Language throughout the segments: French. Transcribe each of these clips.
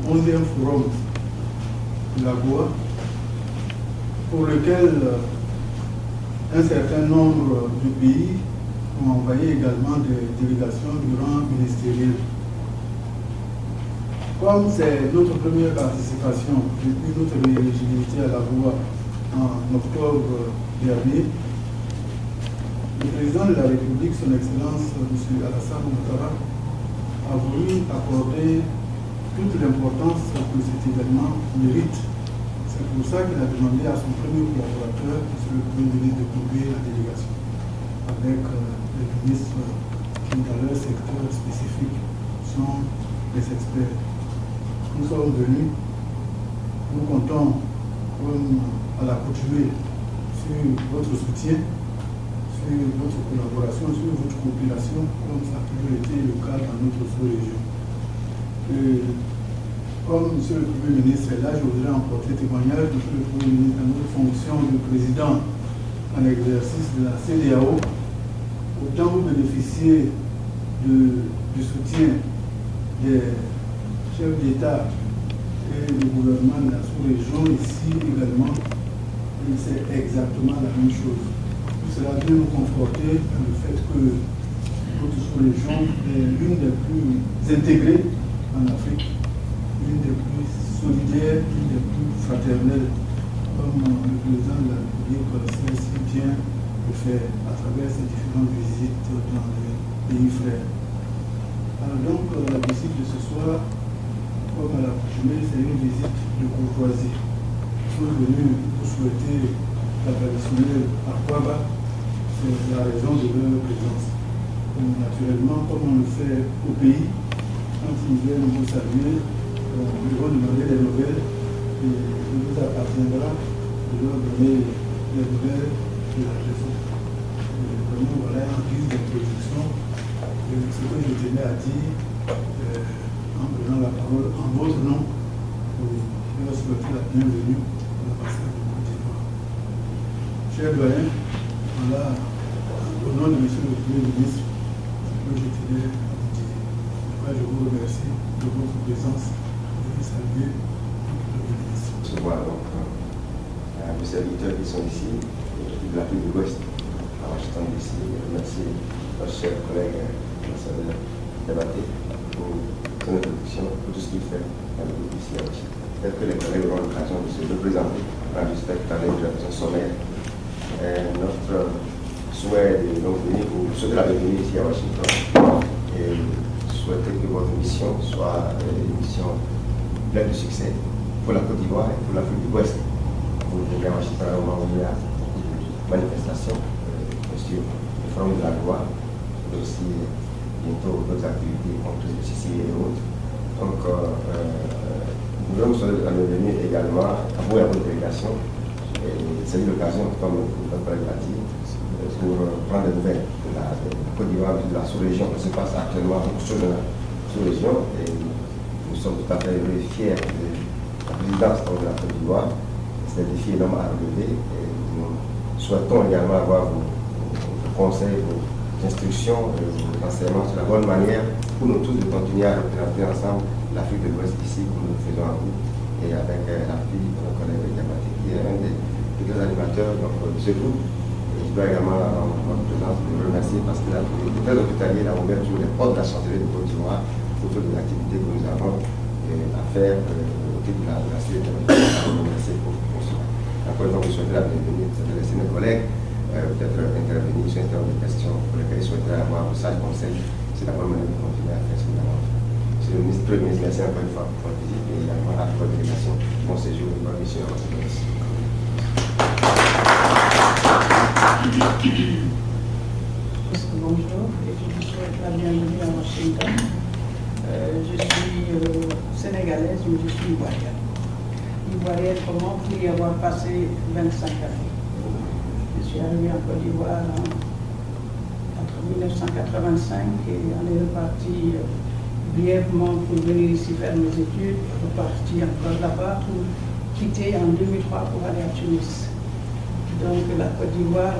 11e forum de la Goa, pour lequel un certain nombre de pays ont envoyé également des délégations du rang ministériel. Comme c'est notre première participation depuis notre éligibilité à la Goa en octobre dernier, le président de la République, son Excellence M. Alassane Ouattara, a voulu accorder toute l'importance que cet événement mérite. C'est pour ça qu'il a demandé à son premier collaborateur, M. le Premier ministre, de conduire la délégation avec les ministres qui, dans leur secteur spécifique, sont des experts. Nous sommes venus, nous comptons, comme à l'accoutumée, sur votre soutien, sur votre collaboration, sur votre coopération, comme ça a toujours été le cas dans notre sous-région. Comme M. le Premier ministre est là, je voudrais emporter témoignage de M. le Premier ministre dans notre fonction de président en exercice de la CEDEAO. Autant vous bénéficiez du soutien des chefs d'État et du gouvernement de la sous-région, ici également, c'est exactement la même chose. Tout cela vient nous conforter dans le fait que notre sous-région est l'une des plus intégrées en Afrique, l'une des plus solidaires, l'une des plus fraternelles, comme le président de la République sait si bien le faire à travers ses différentes visites dans les pays frères. Alors donc, la visite de ce soir, comme à l'accoutumée, c'est une visite de courtoisie. Ils sont venus pour souhaiter la traditionnelle Akwaba, c'est la raison de leur présence. Donc, naturellement, comme on le fait au pays, quand ils viennent vous saluer, ils vont demander des nouvelles et il vous appartiendra de leur donner les nouvelles de la raison. Vraiment, voilà en guise d'introduction ce que je tenais à dire en prenant la parole en votre nom pour leur souhaiter la bienvenue à l'ambassade de Côte d'Ivoire. Cher doyen, voilà, au nom de M. le Premier ministre, ce que je tenais à vous dire. Je vous remercie de votre présence. Je vous salue le Premier ministre. Je vois donc les serviteurs qui sont ici, de l'Afrique de l'Ouest, à Washington DC. Je remercie notre cher collègue, l'ambassadeur Diabaté, pour son introduction, pour tout ce qu'il fait dans le groupe ici à Washington. Peut-être que les collègues auront l'occasion de se représenter dans j'espère tout à l'heure de la façon sommaire. Notre souhait de venir pour souhaiter la bienvenue ici à Washington et souhaiter que votre mission soit une mission pleine de succès pour la Côte d'Ivoire et pour l'Afrique de l'Ouest. Vous venez à Washington au moment où il y a une manifestation sur le forum de la loi, mais aussi bientôt d'autres activités contre le CCI et autres. Donc, nous voulons vous souhaiter la bienvenue également à vous et à votre délégation. C'est l'occasion, comme notre collègue l'a dit, pour prendre des nouvelles de la Côte d'Ivoire, de la sous-région. Ce qui se passe actuellement beaucoup de choses dans la sous-région et nous sommes tout à fait fiers de la présidence de la Côte d'Ivoire. C'est un défi énorme à relever et nous souhaitons également avoir vos conseils, vos instructions, vos renseignements sur la bonne manière pour nous tous de continuer à représenter ensemble l'Afrique de l'Ouest ici, comme nous le faisons en groupe, et avec l'appui de notre collègue Diabaté, qui est un des plus animateurs de ce groupe. Et je dois également, en votre présence, le remercier parce qu'il a été très hospitalier dans l'ouverture des portes de la chancellerie de Côte d'Ivoire pour toutes les activités que nous avons à faire au titre de la sécurité. Je vous remercie pour cela. Après, donc, je souhaiterais la bienvenue, de laisser mes collègues peut-être intervenir sur un certain nombre de questions pour lesquelles je souhaiterais avoir un sage conseil. C'est la bonne manière de continuer à faire ce que nous avons. Monsieur le ministre, merci encore une fois pour votre visite et également à votre délégation. Bon séjour et bonne mission à votre service. Bonjour et je vous souhaite la bienvenue à Washington. Je suis sénégalaise, mais je suis ivoirienne. Ivoirienne comment pour y avoir passé 25 années. Je suis arrivée en Côte d'Ivoire entre 1985 et on est reparti brièvement pour venir ici faire mes études, reparti encore là-bas pour quitter en 2003 pour aller à Tunis. Donc la Côte d'Ivoire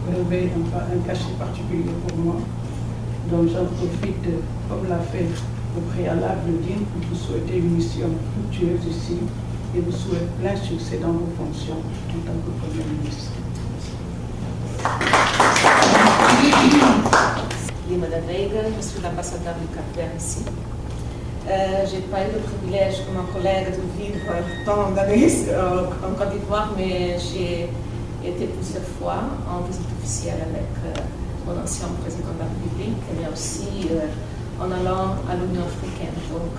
revêt un cachet particulier pour moi. Donc j'en profite, comme l'a fait au préalable dire que vous souhaitez une mission fructueuse ici et vous souhaite plein succès dans vos fonctions en tant que Premier ministre. Lima da Veiga, je suis l'ambassadeur du Cap-Vert ici. Je n'ai pas eu le privilège, comme un collègue, de vivre tant d'années en Côte d'Ivoire, mais j'ai été plusieurs fois en visite officielle avec mon ancien président de la République, mais aussi en allant à l'Union africaine. Donc,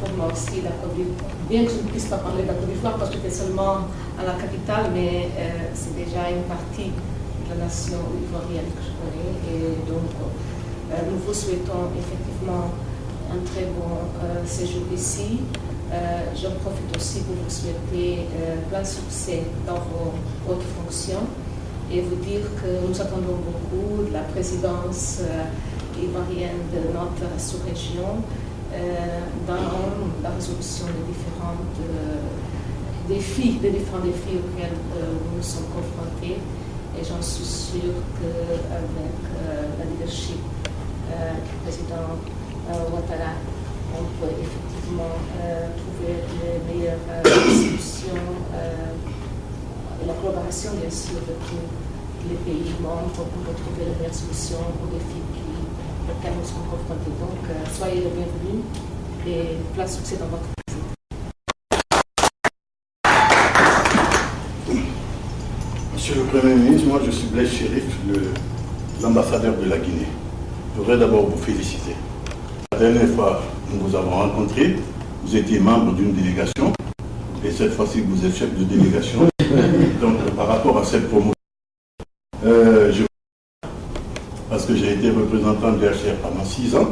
pour moi aussi, la Côte d'Ivoire, bien que je ne puisse pas parler de la Côte d'Ivoire parce que j'étais seulement à la capitale, mais c'est déjà une partie de la nation ivoirienne que je connais. Et donc, nous vous souhaitons effectivement un très bon séjour ici. J'en profite aussi pour vous souhaiter plein de succès dans vos hautes fonctions et vous dire que nous attendons beaucoup de la présidence ivoirienne de notre sous-région dans la résolution des différents défis auxquels nous sommes confrontés. Et j'en suis sûre qu'avec la leadership du président Ouattara, on peut effectivement trouver les meilleures solutions et la collaboration, bien sûr, de tous les pays membres pour trouver les meilleures solutions aux défis auxquels nous sommes confrontés. Donc, soyez les bienvenus et plein de succès dans votre visite. Monsieur le Premier ministre, moi je suis Blaise Chérif, l'ambassadeur de la Guinée. Je voudrais d'abord vous féliciter. La dernière fois, nous vous avons rencontré, vous étiez membre d'une délégation, et cette fois-ci, vous êtes chef de délégation. Donc, par rapport à cette promotion, parce que j'ai été représentant du HCR pendant 6 ans,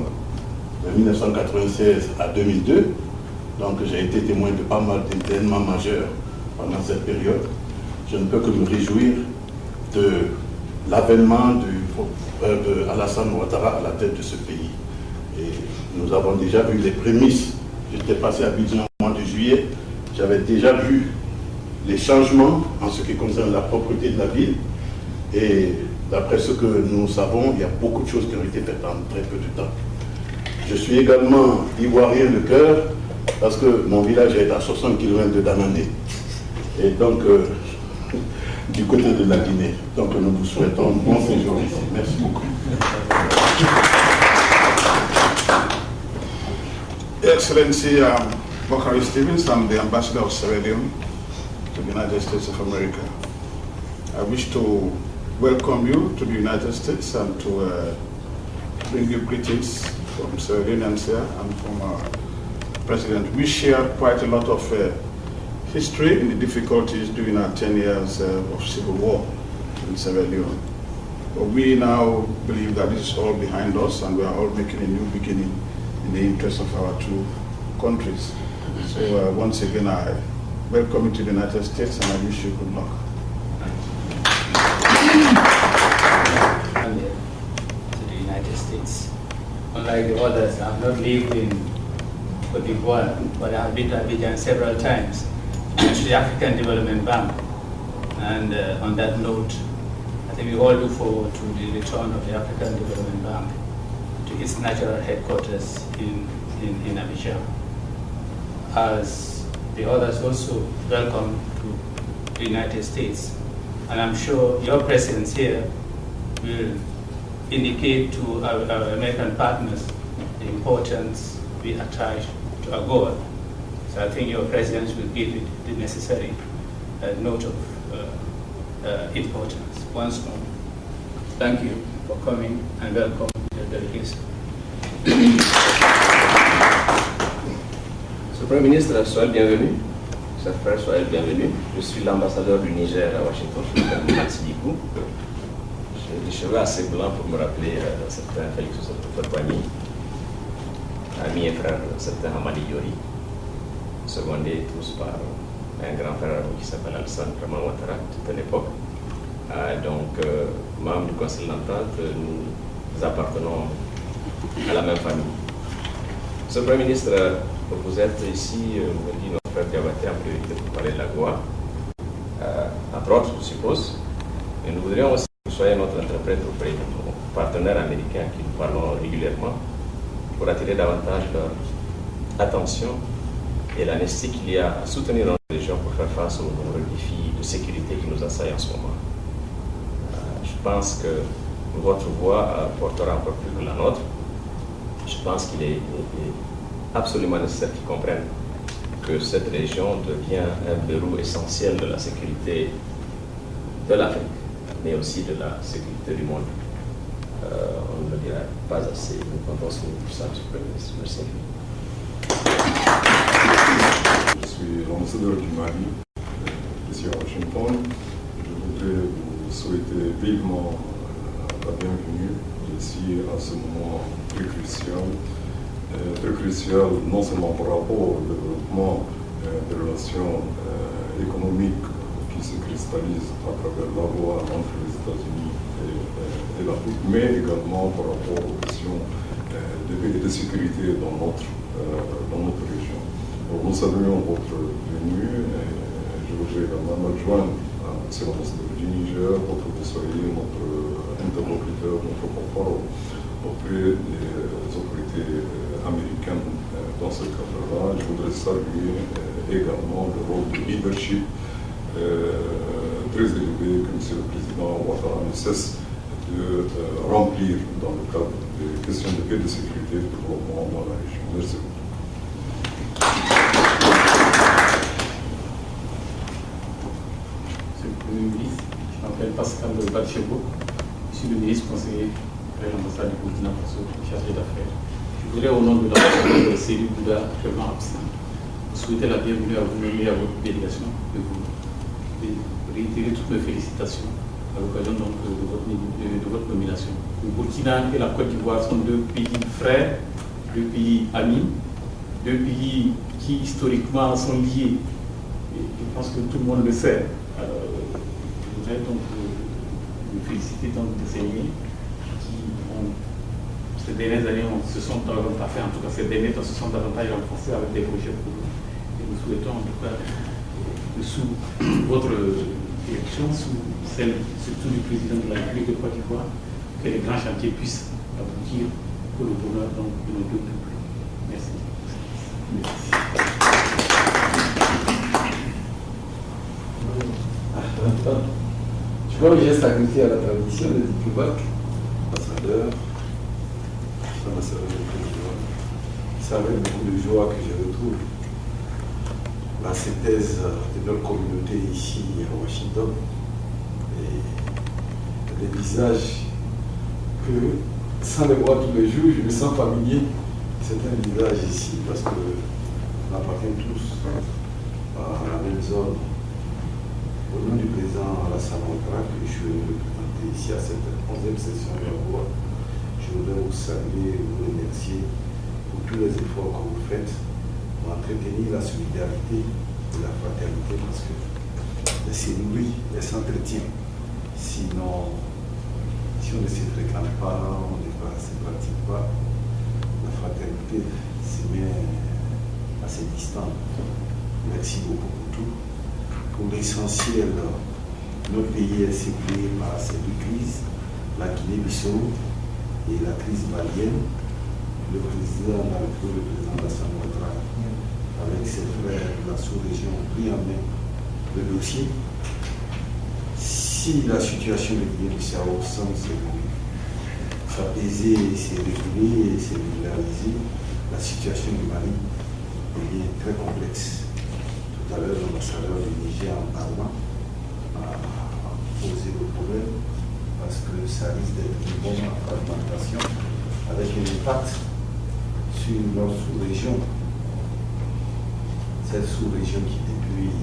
de 1996 à 2002, donc j'ai été témoin de pas mal d'événements majeurs pendant cette période. Je ne peux que me réjouir de l'avènement d'Alassane Ouattara à la tête de ce pays. Et nous avons déjà vu les prémices. J'étais passé à Abidjan au mois de juillet. J'avais déjà vu les changements en ce qui concerne la propreté de la ville. Et d'après ce que nous savons, il y a beaucoup de choses qui ont été faites en très peu de temps. Je suis également ivoirien de cœur parce que mon village est à 60 km de Danané. Et donc, du côté de la Guinée. Donc, nous vous souhaitons un bon séjour ici. Merci beaucoup. Excellency Bakary Stevens, I'm the ambassador of Sierra Leone to the United States of America. I wish to welcome you to the United States and to bring you greetings from Sierra Leoneans here and from our President. We share quite a lot of history in the difficulties during our 10 years of civil war in Sierra Leone. But we now believe that this is all behind us and we are all making a new beginning in the interest of our two countries. So once again, I welcome you to the United States and I wish you good luck. To the United States. Unlike the others, I have not lived in Côte d'Ivoire, but I have been to Abidjan several times, and to the African Development Bank. And on that note, I think we all look forward to the return of the African Development Bank to its natural headquarters in Abidjan. As the others also welcome to the United States. And I'm sure your presence here will indicate to our American partners the importance we attach to AGOA. So I think your presence will give it the necessary note of importance. Once more, thank you for coming and welcome your delegation. Monsieur le Premier ministre, soyez le bienvenu. Chers frères, soyez le bienvenu. Je suis l'ambassadeur du Niger à Washington, je m'appelle Maxi Dikou. J'ai des cheveux assez blancs pour me rappeler un certain Félix Houphouët-Boigny, ami et frère d'un certain Hamadi Diori, secondé tous par un grand frère qui s'appelle Alassane Ouattara, toute l'époque. Donc, membre du Conseil d'entente, nous appartenons à la même famille. Monsieur le Premier ministre, vous êtes ici, me dit notre frère Diabaté en priorité pour parler de la Goa, entre autres, je suppose. Et nous voudrions aussi que vous soyez notre interprète auprès de nos partenaires américains à qui nous parlons régulièrement pour attirer davantage leur attention et la nécessité qu'il y a à soutenir notre région pour faire face aux nombreux défis de sécurité qui nous assaillent en ce moment. Je pense que votre voix portera encore plus que la nôtre. Je pense qu'il est absolument nécessaire qu'ils comprennent que cette région devient un verrou essentiel de la sécurité de l'Afrique, mais aussi de la sécurité du monde. On ne le dira pas assez. Nous comptons sur vous pour ça, M. le Premier ministre. Merci. Je suis l'ambassadeur du Mali, ici à Washington. Je voudrais vous souhaiter vivement la bienvenue ici à ce moment très crucial non seulement par rapport au développement des relations économiques qui se cristallisent à travers la voie entre les États-Unis et l'Afrique, mais également par rapport aux questions de paix et de sécurité dans notre région. Donc, nous saluons votre venue et je voudrais également m'adjoindre à M. l'ambassadeur du Niger pour que vous soyez notre interlocuteur, notre porte-parole auprès des autorités américaines dans ce cadre-là. Je voudrais saluer également le rôle de leadership très élevé que M. le Président Ouattara ne cesse de remplir dans le cadre des questions de paix, de sécurité et de développement dans la région. Merci beaucoup. Monsieur le Premier ministre, je m'appelle Pascal Batchebo, je suis le ministre conseiller à l'ambassade du Burkina Faso chargé d'affaires. Je voudrais, au nom de l'ambassadeur de Céline Bouda, actuellement absent, vous souhaiter la bienvenue à vous et à votre délégation et vous réitérer toutes mes félicitations à l'occasion donc de votre nomination. Le Burkina et la Côte d'Ivoire sont deux pays frères, deux pays amis, deux pays qui historiquement sont liés. Et je pense que tout le monde le sait. Alors, je voudrais donc vous féliciter donc de ces liens qui ont, ces dernières années, se sont davantage, en tout cas ces derniers temps, se sont davantage renforcés avec des projets pour nous. Et nous souhaitons en tout cas, sous votre direction, sous celle surtout du président de la République de Côte d'Ivoire, que les grands chantiers puissent aboutir pour le bonheur donc, de nos deux peuples. Merci. Je vois que j'ai sacrifié à la tradition des diplomates, ambassadeurs, ambassadeurs de président. C'est avec beaucoup de joie que je retrouve la synthèse de notre communauté ici à Washington et des visages que, sans les voir tous les jours, je me sens familier. C'est un visage ici parce qu'on appartient tous à la même zone. Au nom du président Alassane Ouattara, que je suis représenté ici à cette 11e session de la voix, je voudrais vous saluer et vous remercier pour tous les efforts que vous faites pour entretenir la solidarité et la fraternité parce que c'est nourri, elle s'entretient. Sinon, si on ne se réclame pas, on ne se pratique pas, la fraternité se met assez distante. Merci beaucoup pour tout. Pour l'essentiel, notre pays est séparé par ces deux crises, la Guinée-Bissau et la crise malienne. Le président de la République, le président Alassane Ouattara, avec ses frères de la sous-région, pris en main le dossier. Si la situation de Guinée-Bissau semble s'apaiser, se réguler et se régulariser, la situation du Mali devient très complexe. Tout à l'heure, l'ambassadeur du Niger en parlant a posé le problème parce que ça risque d'être une bonne fragmentation avec un impact sur notre sous-région. Cette sous-région qui depuis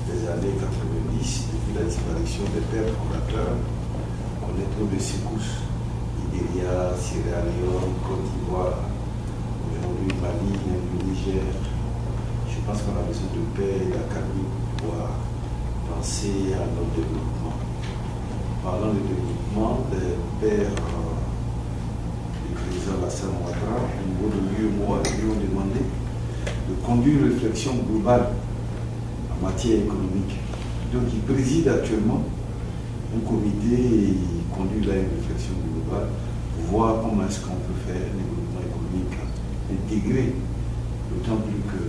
les années 90, depuis la disparition des pères fondateurs, connaît trop de secousses. Libéria, Sierra Leone, Côte d'Ivoire, aujourd'hui Mali, même le Niger. Je pense qu'on a besoin de paix et d'accalmie pour pouvoir penser à notre développement. Parlant de développement, les pères du président Alassane Ouattara, au niveau de l'UEMOA, lui ont demandé de conduire une réflexion globale en matière économique. Donc il préside actuellement un comité et il conduit là une réflexion globale pour voir comment est-ce qu'on peut faire un développement économique intégré, d'autant plus que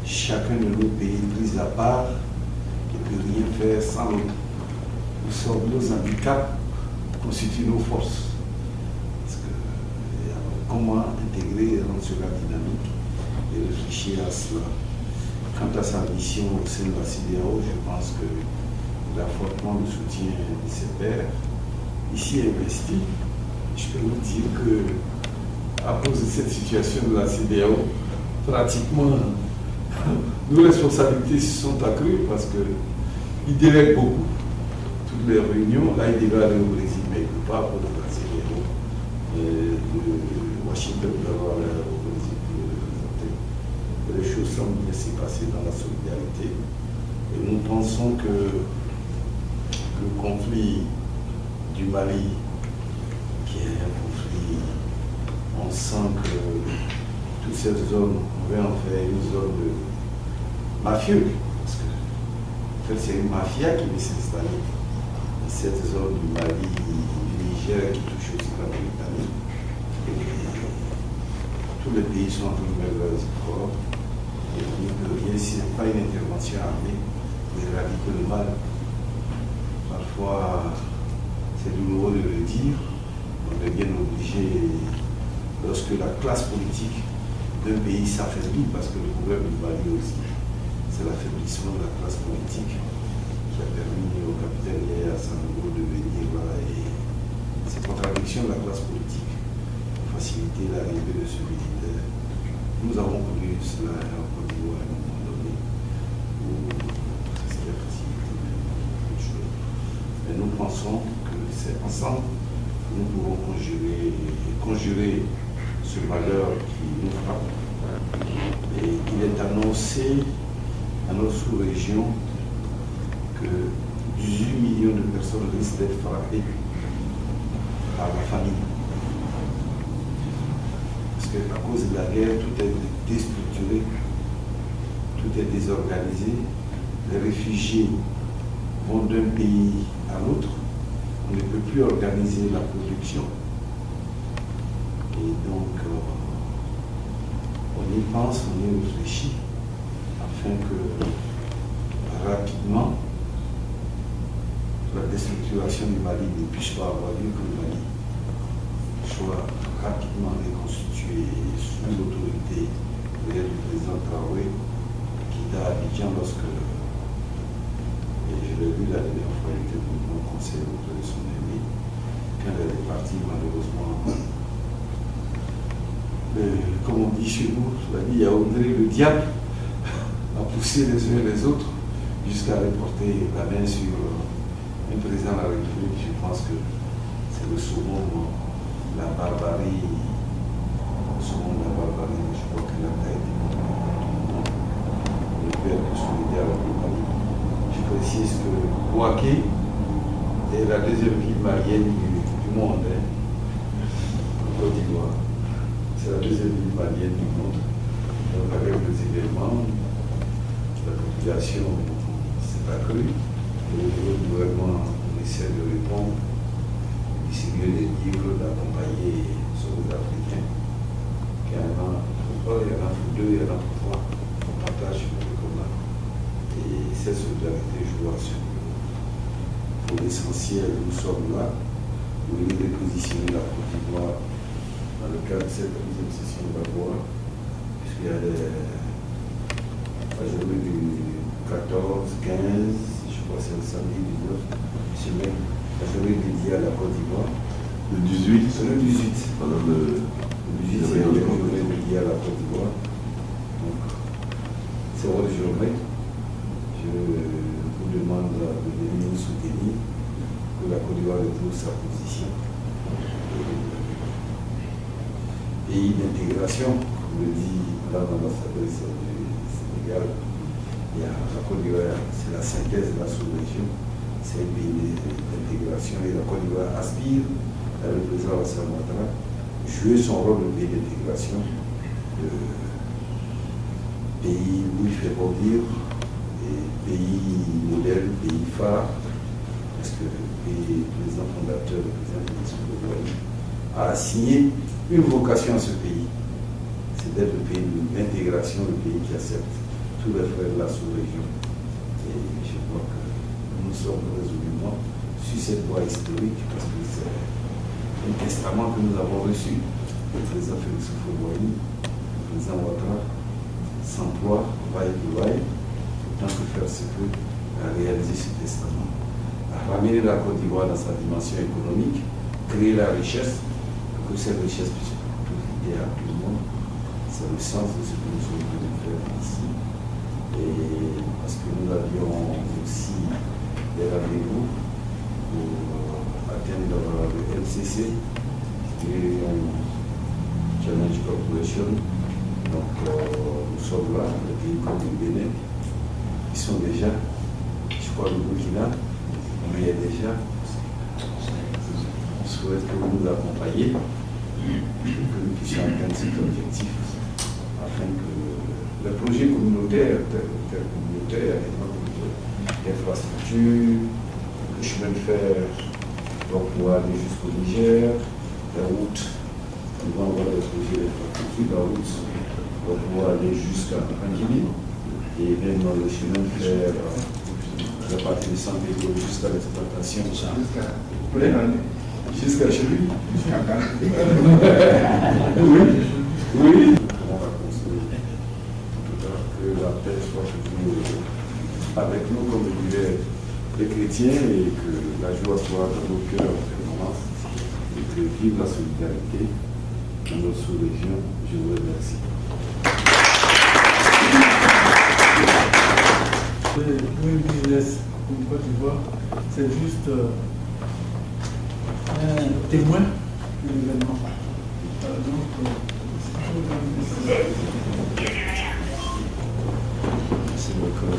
chacun de nos pays pris à part ne peut rien faire sans l'autre. Nos handicaps constituent nos forces. Parce que, comment intégrer et rendre cela dynamique et réfléchir à cela. Quant à sa mission au sein de la CEDEAO, je pense qu'il a fortement le soutien de ses pairs. Ici investi, je peux vous dire que à cause de cette situation de la CEDEAO, pratiquement nos responsabilités se sont accrues parce qu'ils délèguent beaucoup. Toutes les réunions, là il devait aller au Brésil, mais il ne peut pas pour la CEDEAO. De Washington d'avoir aller au Brésil pour le représenter. Les choses semblent bien se passer dans la solidarité. Et nous pensons que le conflit du Mali, qui est un conflit, on sent que toute cette zone, on veut en faire une zone de mafieux. Parce que, en fait, c'est une mafia qui veut s'installer. Cette zone du Mali, du Niger, qui touche aussi la Mauritanie. Tous les pays sont en train de mettre leurs efforts. Et on ne peut rien, si ce n'est pas une intervention armée, pour éradiquer le mal. Parfois, c'est douloureux de le dire, on est bien obligé, lorsque la classe politique d'un pays s'affaiblit, parce que le problème du Mali aussi, c'est l'affaiblissement de la classe politique qui a permis au capitaine Yaya Sango de venir là, et cette contradiction de la classe politique pour faciliter l'arrivée de ce militaire. Nous avons connu cela en Côte d'Ivoire à un moment donné, où ça s'est facilité beaucoup de choses. Mais nous pensons que c'est ensemble que nous pouvons conjurer ce malheur qui nous frappe. Et il est annoncé à nos sous-régions que 18 millions de personnes risquent d'être frappées par la famine. Parce qu'à cause de la guerre, tout est déstructuré, tout est désorganisé. Les réfugiés vont d'un pays à l'autre. On ne peut plus organiser la production. Et donc, on y pense, on y réfléchit, afin que rapidement, la déstructuration du Mali ne puisse pas avoir lieu, que le Mali soit rapidement reconstitué sous l'autorité du président Traoré, qui est à Abidjan lorsque, et je l'ai vu la dernière fois, il était venu au conseil auprès de son ami, quand elle est partie, malheureusement, comme on dit chez nous, la vie a honoré le diable, a poussé les uns et les autres, jusqu'à reporter la main sur un président de la République. Je pense que c'est le summum de la barbarie, je crois que la taille du père que solidaire avec le Mali. Je précise que Bouaké est la deuxième ville malienne du monde, en Côte d'Ivoire. C'est la deuxième ville malienne du monde. Donc avec les événements, la population s'est accrue. Le gouvernement essaie de répondre, de distribuer des livres, d'accompagner les Africains. Il y en a pour deux, il y en a pour trois. On partage le combat. Et cette solidarité joue à ce niveau. Pour l'essentiel, nous sommes là pour venir repositionner la Côte d'Ivoire dans le cadre de cette deuxième session de la voie, puisqu'il y a la journée du 14, 15, je crois que c'est le samedi 19, semaine, la journée dédiée à la Côte d'Ivoire. Le 18, c'est le 18. Pendant le 18, c'est la journée dédiée à la Côte d'Ivoire. Donc, c'est votre journée. Je vous demande de venir nous soutenir, que la Côte d'Ivoire retrouve sa position. Pays d'intégration, comme le dit Madame l'ambassadrice du Sénégal, il y a la Côte d'Ivoire, c'est la synthèse de la sous-région, c'est un pays d'intégration et la Côte d'Ivoire aspire, le président Alassane Ouattara, jouer son rôle de pays d'intégration, de pays où il fait bondir, et pays modèle, pays phare, parce que le président fondateur, le président de a assigné une vocation à ce pays. C'est d'être le pays d'intégration, le pays qui accepte tous les frères de la sous-région. Et je crois que nous sommes résolument sur cette voie historique parce que c'est un testament que nous avons reçu. Le président Félix Houphouët-Boigny, le président Ouattara, s'emploie, vaille pour vaille, autant que faire se peut, à réaliser ce testament, à ramener la Côte d'Ivoire dans sa dimension économique, créer la richesse, pour que cette richesse puisse profiter à tout le monde. C'est le sens de ce que nous sommes venus faire ici. Et parce que nous avions aussi des rendez-vous pour atteindre le LCC, Challenge Corporation. Donc nous sommes là, les pays comme le Bénin, ils sont déjà, je crois, le Burkina, on y est déjà. On souhaite que vous nous accompagniez, que nous puissions atteindre cet objectif, afin que le projet communautaire, d'infrastructure, le chemin de fer, donc pour aller jusqu'au Niger, la route. Nous allons avoir des projets d'infrastructure, la route pour pouvoir aller jusqu'à Guinée et même le chemin de fer à partir de Saint-Pédro jusqu'à l'exploitation. Jusqu'à chez lui. Oui. On va construire. En tout cas, que la paix soit toujours avec nous, comme le disaient les chrétiens, et que la joie soit dans nos cœurs en permanence, et que vive la solidarité dans nos sous-régions. Je vous remercie. Le business en Côte d'Ivoire, c'est juste un témoin de l'événement.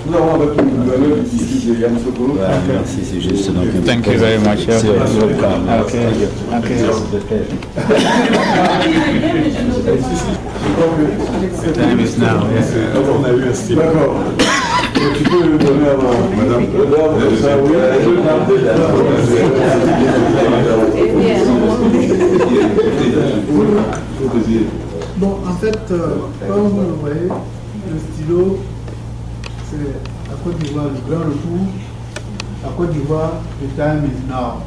Nous avons avec nous le gouverneur du district de Yamoussoukro. Merci, c'est juste. Donc, Thank you very much. c'est welcome. Okay. The time is now. Yes. On a eu un style. D'accord. Tu peux le donner à madame. Bon, en fait, comme vous le voyez, le stylo, c'est la Côte d'Ivoire, le grand retour. La Côte d'Ivoire, the time is now.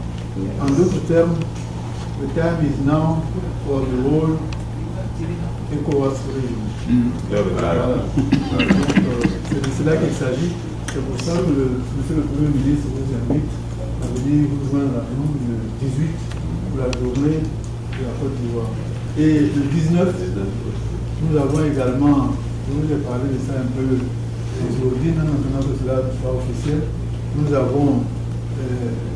En d'autres termes, the time is now for the whole ECOWAS region. Voilà. Donc, c'est de cela qu'il s'agit. C'est pour ça que monsieur le Premier ministre vous invite à venir vous joindre à nous le 18 pour la journée de la Côte d'Ivoire. Et le 19, nous avons également, je vous ai parlé de ça un peu aujourd'hui, maintenant que cela soit officiel, nous avons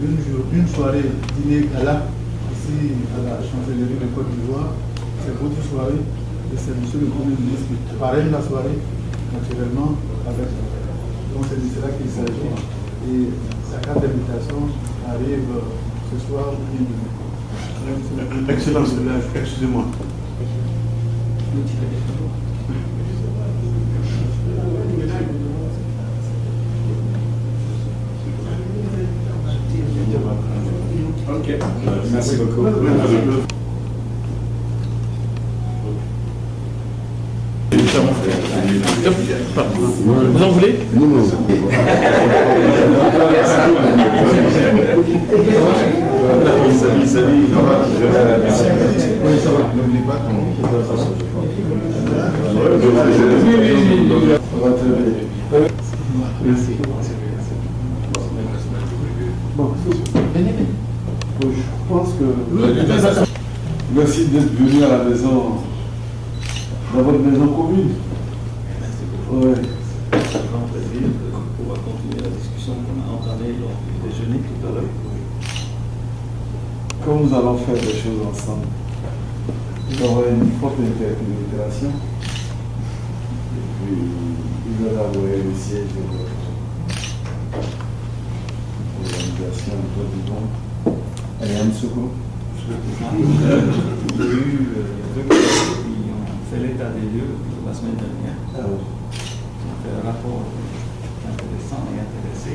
une soirée dîner gala ici à la chancellerie de Côte d'Ivoire. C'est votre soirée et c'est monsieur le Premier ministre qui parraine la soirée, naturellement, avec vous. Donc c'est de cela qu'il s'agit. Et sa carte d'invitation arrive ce soir ou bien demain. Excellence, excusez-moi. Ok, merci beaucoup. Vous en voulez? Non. Salut. N'oublie pas qu'on Merci. Bon, je pense que... Merci d'être venu à la maison, dans votre maison commune. Ouais. C'est un grand plaisir de pouvoir continuer la discussion qu'on a entamée lors du déjeuner tout à l'heure. Comme nous allons faire des choses ensemble, nous aurons une propre interpellation. Et puis, vous allez avoir le siège de votre organisation de Côte d'Ivoire. Allez, Yamoussoukro. Il y a eu deux collègues qui ont fait l'état des lieux la semaine dernière. Ils ont fait un rapport intéressant et intéressé.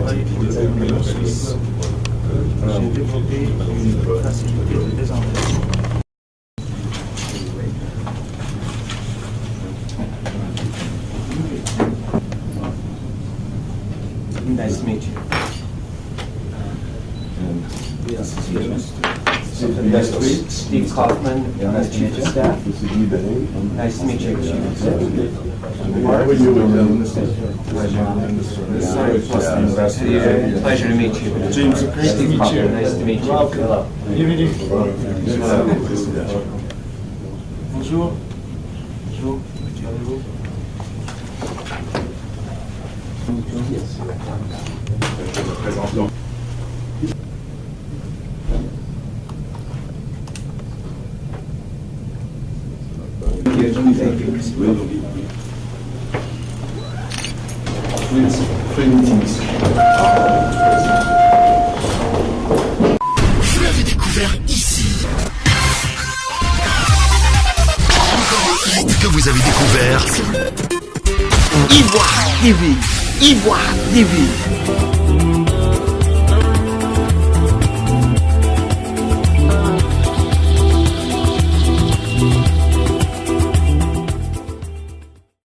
travail pour le gouvernement suisse, j'ai développé une facilité de désendettement. Nice to meet you. Steve Kaufman, nice to meet you. Staff. Nice to meet you. Pleasure to meet you. James, great to Steve meet Kaufman, you. nice to meet you. Welcome. Bienvenue. Bonjour. Bonjour. Qui allez-vous? Vous l'avez découvert ici. Encore un hit que vous avez découvert. Ivoire TV. Ivoire TV.